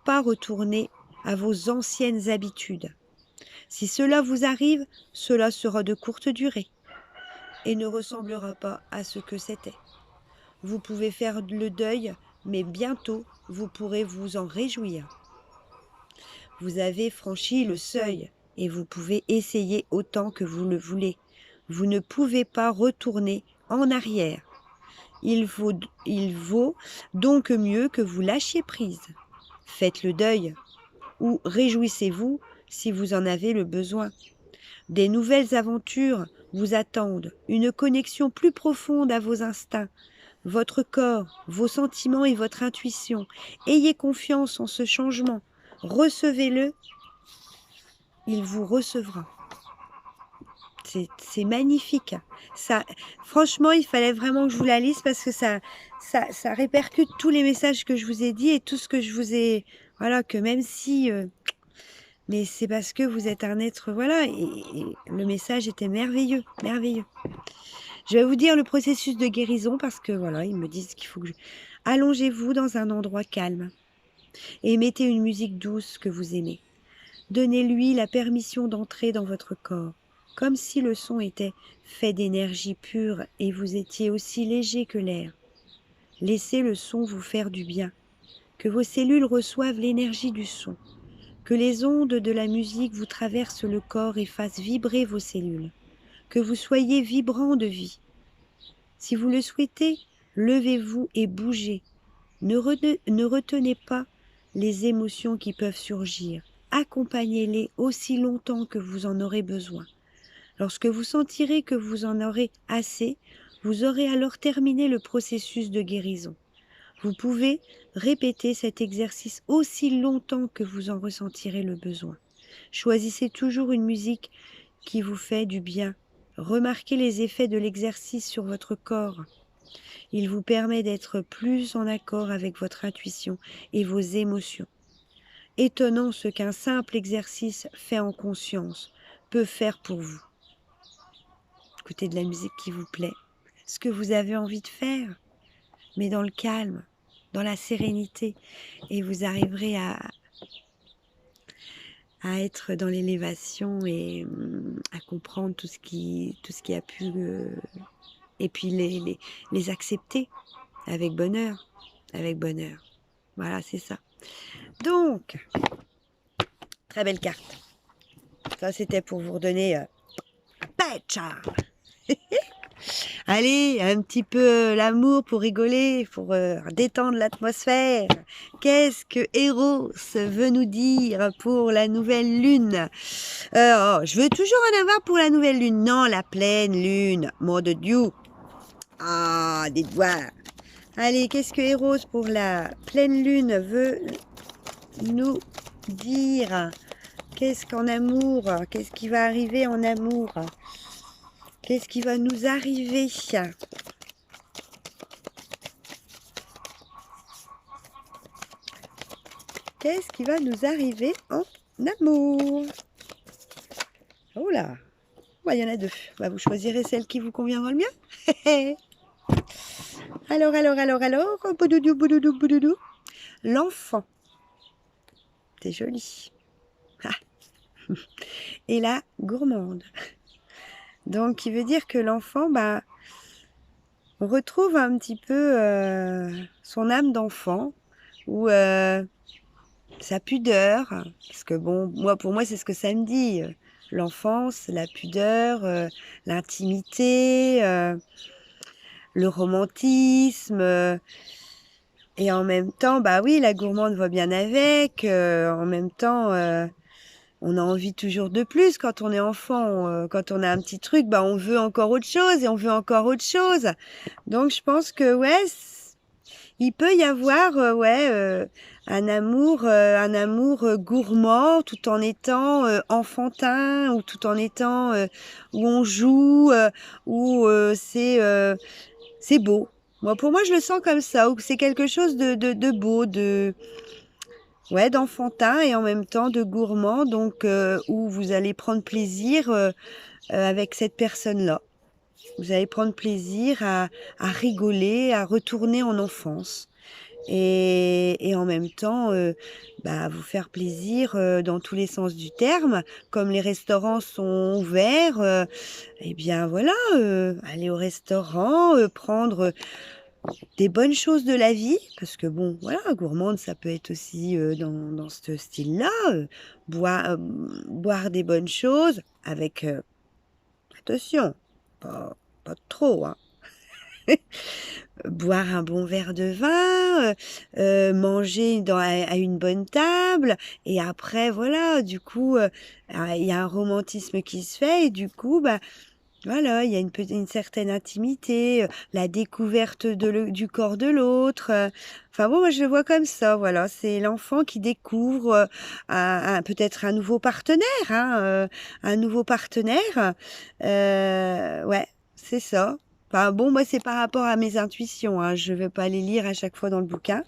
pas retourner à vos anciennes habitudes. Si cela vous arrive, cela sera de courte durée et ne ressemblera pas à ce que c'était. Vous pouvez faire le deuil, mais bientôt vous pourrez vous en réjouir. Vous avez franchi le seuil et vous pouvez essayer autant que vous le voulez. Vous ne pouvez pas retourner en arrière. Il vaut donc mieux que vous lâchiez prise. Faites le deuil ou réjouissez-vous si vous en avez le besoin. Des nouvelles aventures vous attendent, une connexion plus profonde à vos instincts, votre corps, vos sentiments et votre intuition. Ayez confiance en ce changement. Recevez-le, il vous recevra. C'est magnifique. Ça, franchement, il fallait vraiment que je vous la lise parce que ça répercute tous les messages que je vous ai dit et tout ce que je vous ai... Voilà, que même si... mais c'est parce que vous êtes un être... Voilà, et le message était merveilleux, merveilleux. Je vais vous dire le processus de guérison parce que, voilà, ils me disent qu'il faut que je... Allongez-vous dans un endroit calme et mettez une musique douce que vous aimez. Donnez-lui la permission d'entrer dans votre corps, comme si le son était fait d'énergie pure et vous étiez aussi léger que l'air. Laissez le son vous faire du bien, que vos cellules reçoivent l'énergie du son, que les ondes de la musique vous traversent le corps et fassent vibrer vos cellules, que vous soyez vibrant de vie. Si vous le souhaitez, levez-vous et bougez. Ne retenez pas les émotions qui peuvent surgir. Accompagnez-les aussi longtemps que vous en aurez besoin. Lorsque vous sentirez que vous en aurez assez, vous aurez alors terminé le processus de guérison. Vous pouvez répéter cet exercice aussi longtemps que vous en ressentirez le besoin. Choisissez toujours une musique qui vous fait du bien. Remarquez les effets de l'exercice sur votre corps. Il vous permet d'être plus en accord avec votre intuition et vos émotions. Étonnant ce qu'un simple exercice fait en conscience peut faire pour vous. Écoutez de la musique qui vous plaît, ce que vous avez envie de faire, mais dans le calme, dans la sérénité, et vous arriverez à être dans l'élévation et à comprendre tout ce qui a pu, et puis les accepter avec bonheur, Voilà, c'est ça. Donc, très belle carte. Ça, c'était pour vous redonner Pecha. Allez, un petit peu l'amour pour rigoler, pour détendre l'atmosphère. Qu'est-ce que Eros veut nous dire pour la nouvelle lune? Je veux toujours en avoir pour la nouvelle lune. Non, la pleine lune. Mot de Dieu. Ah, dites voir. Allez, qu'est-ce que Eros pour la pleine lune veut nous dire? Qu'est-ce qu'en amour? Qu'est-ce qui va arriver en amour? Qu'est-ce qui va nous arriver? Qu'est-ce qui va nous arriver en amour? Oh là, il y en a deux. Bah, vous choisirez celle qui vous conviendra le mieux. Alors, boudoudou, boudoudou, boudoudou. L'enfant. C'est joli. Ah. Et la gourmande. Donc, qui veut dire que l'enfant, on retrouve un petit peu son âme d'enfant ou sa pudeur. Parce que bon, pour moi, c'est ce que ça me dit. L'enfance, la pudeur, l'intimité, le romantisme. Et en même temps, oui, la gourmande va bien avec. En même temps... on a envie toujours de plus quand on est enfant. Quand on a un petit truc, on veut encore autre chose et on veut encore autre chose. Donc je pense que il peut y avoir un amour gourmand tout en étant enfantin ou tout en étant où on joue, où c'est beau. Moi, pour moi, je le sens comme ça, ou que c'est quelque chose de beau, ouais, d'enfantin et en même temps de gourmand, donc où vous allez prendre plaisir avec cette personne-là. Vous allez prendre plaisir à rigoler, à retourner en enfance. Et en même temps, bah, vous faire plaisir dans tous les sens du terme. Comme les restaurants sont ouverts, eh bien voilà, aller au restaurant, prendre des bonnes choses de la vie, parce que bon, voilà, gourmande, ça peut être aussi dans ce style-là, boire des bonnes choses avec, attention, pas, pas trop, hein. Boire un bon verre de vin, manger à une bonne table et après voilà, du coup, il y a un romantisme qui se fait et du coup, bah, voilà, il y a une certaine intimité, la découverte du corps de l'autre, enfin bon, moi je le vois comme ça, voilà. C'est l'enfant qui découvre, peut-être un nouveau partenaire, hein, un nouveau partenaire, ouais, c'est ça. Enfin bon, moi c'est par rapport à mes intuitions, hein, je ne vais pas les lire à chaque fois dans le bouquin,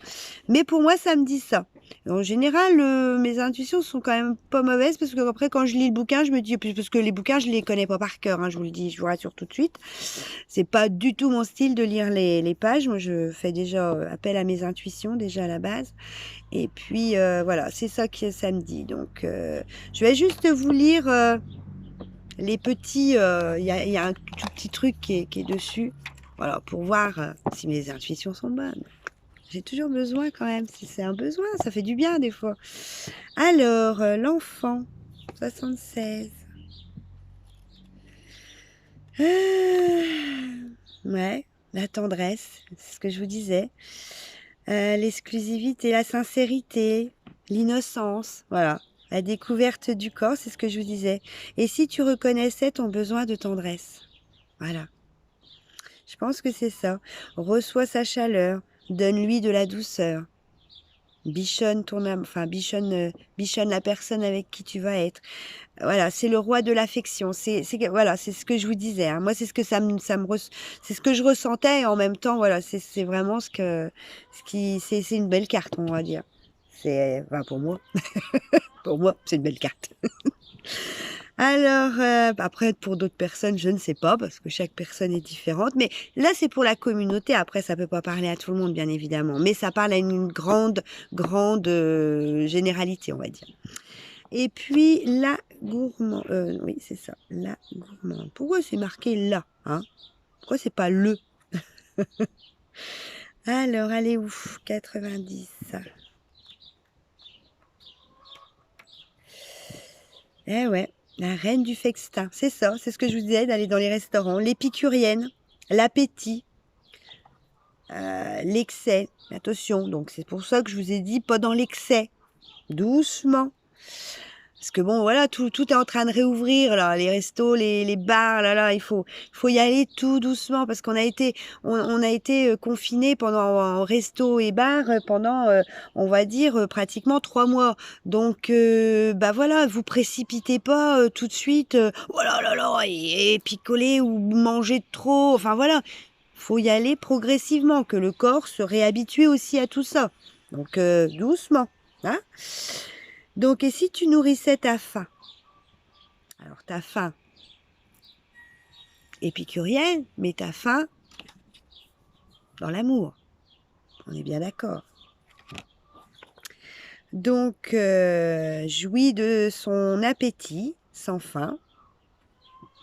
mais pour moi ça me dit ça. En général, mes intuitions sont quand même pas mauvaises parce que après quand je lis le bouquin, je me dis parce que les bouquins, je les connais pas par cœur, hein, je vous le dis, je vous rassure tout de suite. C'est pas du tout mon style de lire les pages. Moi, je fais déjà appel à mes intuitions déjà à la base. Et puis voilà, c'est ça que ça me dit. Donc, je vais juste vous lire les petits. Il y a un tout petit truc qui est dessus. Voilà, pour voir si mes intuitions sont bonnes. J'ai toujours besoin quand même, c'est un besoin, ça fait du bien des fois. Alors, l'enfant, 76. Ah, ouais, la tendresse, c'est ce que je vous disais. L'exclusivité, la sincérité, l'innocence, voilà. La découverte du corps, c'est ce que je vous disais. Et si tu reconnaissais ton besoin de tendresse, voilà. Je pense que c'est ça. Reçois sa chaleur, donne-lui de la douceur. Bichonne ton âme, enfin bichonne la personne avec qui tu vas être. Voilà, c'est le roi de l'affection. Voilà, c'est ce que je vous disais, hein. Moi, c'est ce que c'est ce que je ressentais et en même temps, voilà, c'est vraiment c'est une belle carte, on va dire. Enfin, pour moi, c'est une belle carte. Alors, après, pour d'autres personnes, je ne sais pas, parce que chaque personne est différente. Mais là, c'est pour la communauté. Après, ça peut pas parler à tout le monde, bien évidemment. Mais ça parle à une grande généralité, on va dire. Et puis, la gourmand. Oui, c'est ça, la gourmande. Pourquoi c'est marqué là, hein? Pourquoi c'est pas le? Alors, allez où? 90. Eh ouais. La reine du festin, c'est ça, c'est ce que je vous disais d'aller dans les restaurants. L'épicurienne, l'appétit, l'excès, attention. Donc c'est pour ça que je vous ai dit pas dans l'excès, doucement. Parce que bon, voilà, tout est en train de réouvrir, là, les restos, les bars, là, il faut y aller tout doucement parce on a été confinés en resto et bar pendant, on va dire, pratiquement 3 mois. Donc, bah voilà, vous précipitez pas tout de suite, oh là là là, et picoler ou manger trop. Enfin voilà, faut y aller progressivement, que le corps se réhabitue aussi à tout ça. Donc, doucement, hein. Donc, et si tu nourrissais ta faim? Alors, ta faim épicurienne, mais ta faim dans l'amour. On est bien d'accord. Donc, jouis de son appétit sans faim,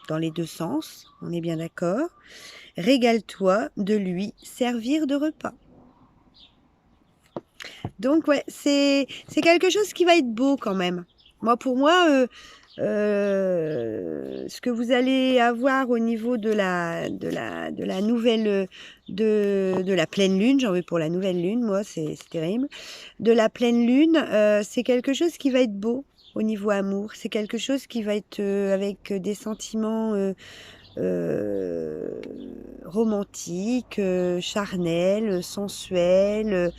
dans les deux sens, on est bien d'accord. Régale-toi de lui servir de repas. Donc, ouais, c'est quelque chose qui va être beau quand même. Pour moi, ce que vous allez avoir au niveau de la nouvelle, de la pleine lune, j'en veux pour la nouvelle lune, moi, c'est terrible. De la pleine lune, c'est quelque chose qui va être beau au niveau amour. C'est quelque chose qui va être avec des sentiments romantiques, charnels, sensuels.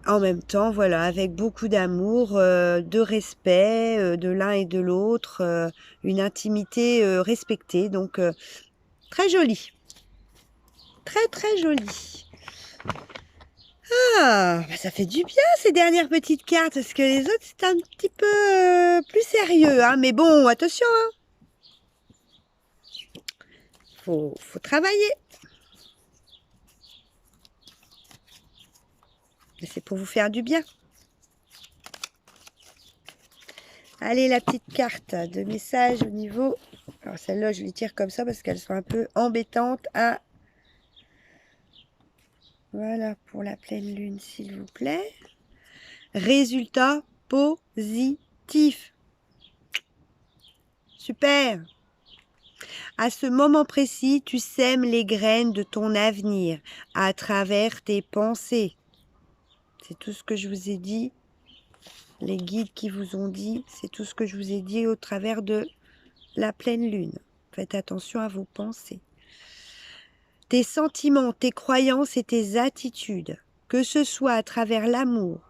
En même temps, voilà, avec beaucoup d'amour, de respect de l'un et de l'autre, une intimité respectée. Donc, très joli, très très joli. Ah, bah ça fait du bien ces dernières petites cartes, parce que les autres c'est un petit peu plus sérieux, hein. Mais bon, attention, hein. Faut travailler. C'est pour vous faire du bien. Allez, la petite carte de message au niveau... Alors celle-là, je les tire comme ça parce qu'elles sont un peu embêtantes à... Voilà, pour la pleine lune, s'il vous plaît. Résultat positif. Super. À ce moment précis, tu sèmes les graines de ton avenir à travers tes pensées. C'est tout ce que je vous ai dit. Les guides qui vous ont dit, c'est tout ce que je vous ai dit au travers de la pleine lune. Faites attention à vos pensées. Tes sentiments, tes croyances et tes attitudes, que ce soit à travers l'amour,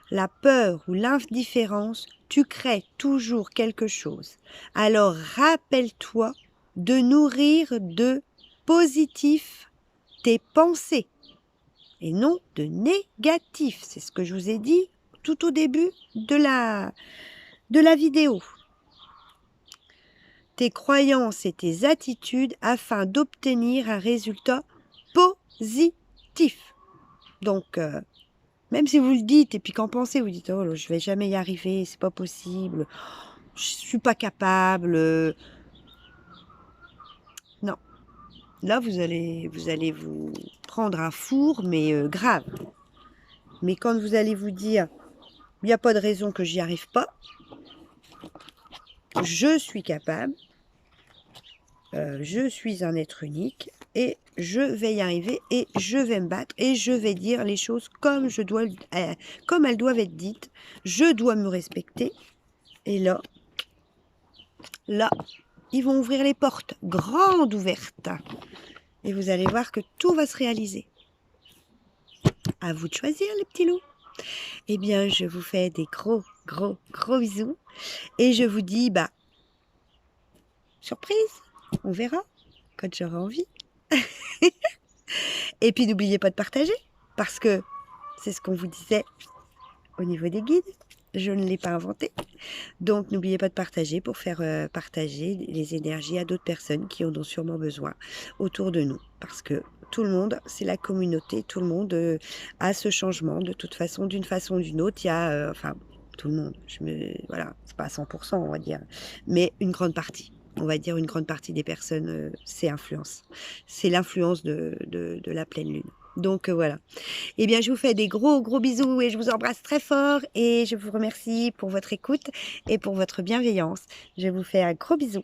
la peur ou l'indifférence, tu crées toujours quelque chose. Alors rappelle-toi de nourrir de positif tes pensées et non de négatif. C'est ce que je vous ai dit tout au début de la vidéo. Tes croyances et tes attitudes afin d'obtenir un résultat positif. Donc, même si vous le dites et puis qu'en pensez, vous dites « Oh, je vais jamais y arriver, c'est pas possible, je suis pas capable. » Non. Là, vous allez vous prendre un four, mais grave. Mais quand vous allez vous dire « Il n'y a pas de raison que j'y arrive pas, je suis capable, je suis un être unique et je vais y arriver et je vais me battre et je vais dire les choses comme comme elles doivent être dites. Je dois me respecter. » Et là, ils vont ouvrir les portes grandes ouvertes et vous allez voir que tout va se réaliser. À vous de choisir, les petits loups. Eh bien, je vous fais des gros bisous et je vous dis, surprise, on verra quand j'aurai envie. Et puis, n'oubliez pas de partager, parce que c'est ce qu'on vous disait au niveau des guides. Je ne l'ai pas inventé. Donc, n'oubliez pas de partager pour faire partager les énergies à d'autres personnes qui en ont sûrement besoin autour de nous. Parce que tout le monde, c'est la communauté, tout le monde a ce changement. De toute façon, d'une façon ou d'une autre, il y a... enfin, tout le monde, voilà, c'est pas à 100%, on va dire, mais une grande partie. On va dire une grande partie des personnes, c'est l'influence de la pleine lune. Donc voilà. Eh bien, je vous fais des gros bisous et je vous embrasse très fort et je vous remercie pour votre écoute et pour votre bienveillance. Je vous fais un gros bisou.